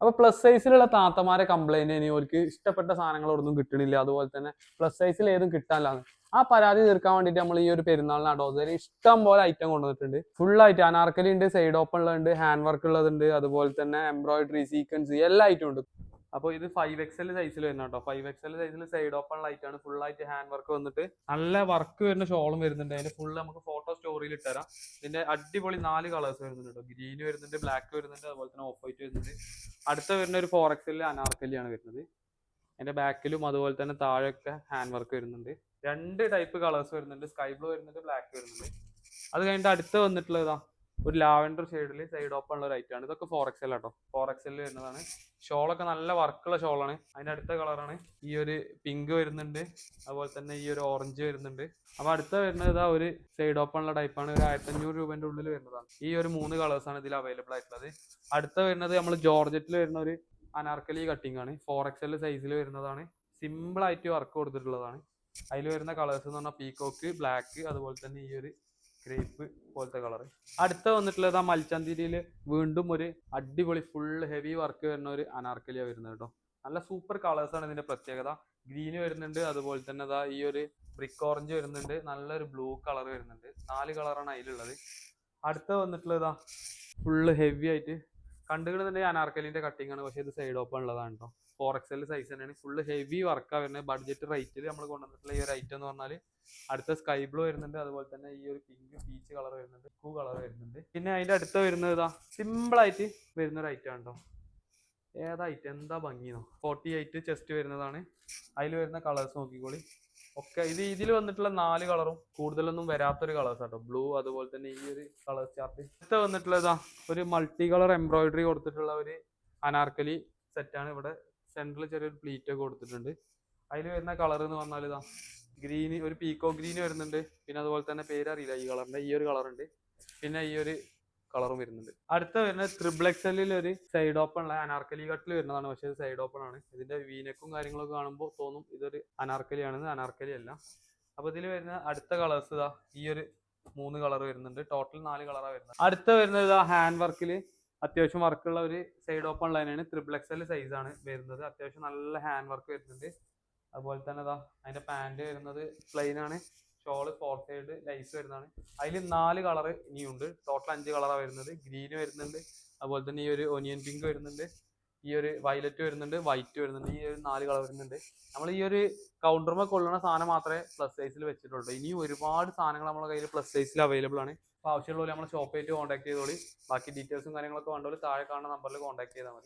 അപ്പൊ പ്ലസ് സൈസിലുള്ള താത്തമാരെ കംപ്ലൈന്റ് ഇനി അവർക്ക് ഇഷ്ടപ്പെട്ട സാധനങ്ങളൊന്നും കിട്ടണില്ല, അതുപോലെ തന്നെ പ്ലസ് സൈസിൽ ഏതും കിട്ടാനില്ലാന്ന് ആ പരാതി തീർക്കാൻ വേണ്ടിയിട്ട് നമ്മൾ ഈ ഒരു പെരുന്നാളിന് അഡോസയിൽ ഇഷ്ടം പോലെ ഐറ്റം കൊണ്ടുവന്നിട്ടുണ്ട്. ഫുൾ ആയിട്ട് അനാർക്കലി ഉണ്ട്, സൈഡ് ഓപ്പൺ ഉള്ളതുണ്ട്, ഹാൻഡ് വർക്ക് ഉള്ളതുണ്ട്, അതുപോലെ തന്നെ എംബ്രോയിഡറി സീക്വൻസ് എല്ലാ ഐറ്റം ഉണ്ട്. അപ്പോൾ ഇത് 5XL സൈസിൽ വരുന്ന കേട്ടോ. 5XL സൈസിൽ സൈഡ് ഓപ്പൺ ലൈറ്റ് ആണ്, ഫുൾ ആയിട്ട് ഹാൻഡ് വർക്ക് വന്നിട്ട് നല്ല വർക്ക് വരുന്ന ഷോളും വരുന്നുണ്ട്. അതിന് ഫുൾ നമുക്ക് ഫോട്ടോ സ്റ്റോറിയിൽ ഇട്ടുതരാം. ഇതിന്റെ അടിപൊളി 4 കളേഴ്സ് വരുന്നുണ്ട് കേട്ടോ. ഗ്രീൻ വരുന്നുണ്ട്, ബ്ലാക്ക് വരുന്നുണ്ട്, അതുപോലെ തന്നെ ഓഫ് വൈറ്റ് വരുന്നുണ്ട്. അടുത്ത വരുന്ന ഒരു 4XL അനാർക്കലിയാണ് വരുന്നത്. അതിന്റെ ബാക്കിലും അതുപോലെ തന്നെ താഴെയൊക്കെ ഹാൻഡ് വർക്ക് വരുന്നുണ്ട്. 2 ടൈപ്പ് കളേഴ്സ് വരുന്നുണ്ട്, സ്കൈ ബ്ലൂ വരുന്നുണ്ട്, ബ്ലാക്ക് വരുന്നുണ്ട്. അത് കഴിഞ്ഞിട്ട് അടുത്ത് വന്നിട്ടുള്ളതാ ഒരു ലാവൻഡർ ഷെയ്ഡിൽ സൈഡ് ഓപ്പൺ ഉള്ള ഒരു ഐറ്റാണ്. ഇതൊക്കെ 4XL ആട്ടോ. 4XL വരുന്നതാണ്. ഷോളൊക്കെ നല്ല വർക്കുള്ള ഷോളാണ്. അതിന്റെ അടുത്ത കളറാണ് ഈ ഒരു പിങ്ക് വരുന്നുണ്ട്, അതുപോലെ തന്നെ ഈ ഒരു ഓറഞ്ച് വരുന്നുണ്ട്. അപ്പൊ അടുത്ത വരുന്നത് ഇതാ ഒരു സൈഡ് ഓപ്പൺ ഉള്ള ടൈപ്പാണ്. ഒരു 1500 രൂപന്റെ ഉള്ളിൽ വരുന്നതാണ്. ഈ ഒരു 3 കളേഴ്സാണ് ഇതിൽ അവൈലബിൾ ആയിട്ടുള്ളത്. അടുത്ത വരുന്നത് നമ്മൾ ജോർജറ്റിൽ വരുന്ന ഒരു അനാർക്കലി കട്ടിംഗ് ആണ്. 4XL സൈസിൽ വരുന്നതാണ്. സിമ്പിൾ ആയിട്ട് വർക്ക് കൊടുത്തിട്ടുള്ളതാണ്. അതിൽ വരുന്ന കളേഴ്സ് എന്ന് പറഞ്ഞാൽ പീകോക്ക്, ബ്ലാക്ക്, അതുപോലെ തന്നെ ഈ ഒരു ഗ്രേപ്പ് പോലത്തെ കളർ. അടുത്ത വന്നിട്ടുള്ളത് ആ മൽച്ചന്തിരിയിൽ വീണ്ടും ഒരു അടിപൊളി ഫുൾ ഹെവി വർക്ക് വരുന്ന ഒരു അനാർക്കലിയ വരുന്നത് കേട്ടോ. നല്ല സൂപ്പർ കളേഴ്സ് ആണ് ഇതിന്റെ പ്രത്യേകത. ഗ്രീന് വരുന്നുണ്ട്, അതുപോലെ തന്നെ അതാ ഈ ഒരു ബ്രിക്ക് ഓറഞ്ച് വരുന്നുണ്ട്, നല്ലൊരു ബ്ലൂ കളർ വരുന്നുണ്ട്. 4 കളറാണ് അതിലുള്ളത്. അടുത്ത വന്നിട്ടുള്ളതാ ഫുള്ള് ഹെവി ആയിട്ട് കണ്ടുകിടുന്നുണ്ട് അനാർക്കലിന്റെ കട്ടിംഗ് ആണ്, പക്ഷേ ഇത് സൈഡ് ഓപ്പൺ ഉള്ളതാണ് കേട്ടോ. 4XL സൈസ് തന്നെയാണ്. ഫുള്ള് ഹെവി വർക്കാണ് വരുന്നത്. ബഡ്ജറ്റ് റേറ്റിൽ നമ്മൾ കൊണ്ടുവന്നിട്ടുള്ള ഈ ഒരു ഐറ്റം എന്ന് പറഞ്ഞാൽ അടുത്ത സ്കൈ ബ്ലൂ വരുന്നുണ്ട്, അതുപോലെ തന്നെ ഈ ഒരു പിങ്ക് പീച്ച് കളർ വരുന്നുണ്ട്, ബ്ലൂ കളർ വരുന്നുണ്ട്. പിന്നെ അതിന്റെ അടുത്ത വരുന്നത് ഇതാ സിമ്പിൾ ആയിട്ട് വരുന്ന ഒരു ഐറ്റം ഉണ്ടോ. ഏതാ ഐറ്റം, എന്താ ഭംഗിയോ. 48 ചെസ്റ്റ് വരുന്നതാണ്. അതിൽ വരുന്ന കളേഴ്സ് നോക്കിക്കോളി. ഒക്കെ ഇതിൽ വന്നിട്ടുള്ള 4 കളറും കൂടുതലൊന്നും വരാത്തൊരു കളേഴ്സ് ആട്ടോ. ബ്ലൂ, അതുപോലെ തന്നെ ഈ ഒരു കളർ ചാർട്ട്. അടുത്ത വന്നിട്ടുള്ളതാ ഒരു മൾട്ടി കളർ എംബ്രോയിഡറി കൊടുത്തിട്ടുള്ള ഒരു അനാർക്കലി സെറ്റാണ്. ഇവിടെ സെന്ററിൽ ചെറിയൊരു പ്ലീറ്റ് ഒക്കെ കൊടുത്തിട്ടുണ്ട്. അതിൽ വരുന്ന കളർ എന്ന് പറഞ്ഞാൽ ഇതാ ഗ്രീന്, ഒരു പീക്കോ ഗ്രീന് വരുന്നുണ്ട്. പിന്നെ അതുപോലെ തന്നെ പേരറിയില്ല ഈ കളറിന്റെ. ഈ ഒരു കളറുണ്ട്, പിന്നെ ഈ ഒരു കളറും വരുന്നുണ്ട്. അടുത്ത വരുന്നത് XXL ഒരു സൈഡ് ഓപ്പൺ ഉള്ള അനാർക്കലി കട്ടിൽ വരുന്നതാണ്, പക്ഷേ ഇത് സൈഡ് ഓപ്പൺ ആണ്. ഇതിന്റെ വീനക്കും കാര്യങ്ങളൊക്കെ കാണുമ്പോൾ തോന്നും ഇതൊരു അനാർക്കലി ആണെന്ന്. അനാർക്കലി അല്ല. അപ്പൊ ഇതിൽ വരുന്ന അടുത്ത കളേഴ്സ് ഇതാ ഈ ഒരു 3 കളർ വരുന്നുണ്ട്. ടോട്ടൽ 4 കളറാണ് വരുന്നത്. അടുത്ത വരുന്നത് ഇതാ ഹാൻഡ് വർക്കിൽ അത്യാവശ്യം വർക്കുള്ള ഒരു സൈഡ് ഓപ്പൺ ലൈനാണ്. XXL സൈസ് ആണ് വരുന്നത്. അത്യാവശ്യം നല്ല ഹാൻഡ് വർക്ക് വരുന്നുണ്ട്. അതുപോലെ തന്നെ ഇതാ അതിന്റെ പാന്റ് വരുന്നത് പ്ലെയിൻ ആണ്. ഷോള് 4 സൈഡ് ലൈസ് വരുന്നതാണ്. അതിൽ 4 കളർ ഇനിയുണ്ട്. ടോട്ടൽ 5 കളറാണ് വരുന്നത്. ഗ്രീന് വരുന്നുണ്ട്, അതുപോലെ തന്നെ ഈ ഒരു ഒനിയൻ പിങ്ക് വരുന്നുണ്ട്, ഈ ഒരു വയലറ്റ് വരുന്നുണ്ട്, വൈറ്റ് വരുന്നുണ്ട്. ഈ ഒരു 4 കളർ വരുന്നുണ്ട്. നമ്മൾ ഈ ഒരു കൗണ്ടറുമ കൊള്ളുന്ന സാധനം മാത്രമേ പ്ലസ് സൈസിൽ വെച്ചിട്ടുള്ളൂ. ഇനിയും ഒരുപാട് സാധനങ്ങൾ നമ്മുടെ കയ്യിൽ പ്ലസ് സൈസിൽ അവൈലബിൾ ആണ്. അപ്പോൾ ആവശ്യമുള്ളവർ നമ്മളെ ഷോപ്പായിട്ട് കോൺടാക്ട് ചെയ്തോളി. ബാക്കി ഡീറ്റെയിൽസും കാര്യങ്ങളൊക്കെ വേണ്ടവർ താഴെ കാണുന്ന നമ്പറിൽ കോൺടാക്ട് ചെയ്താൽ മതി.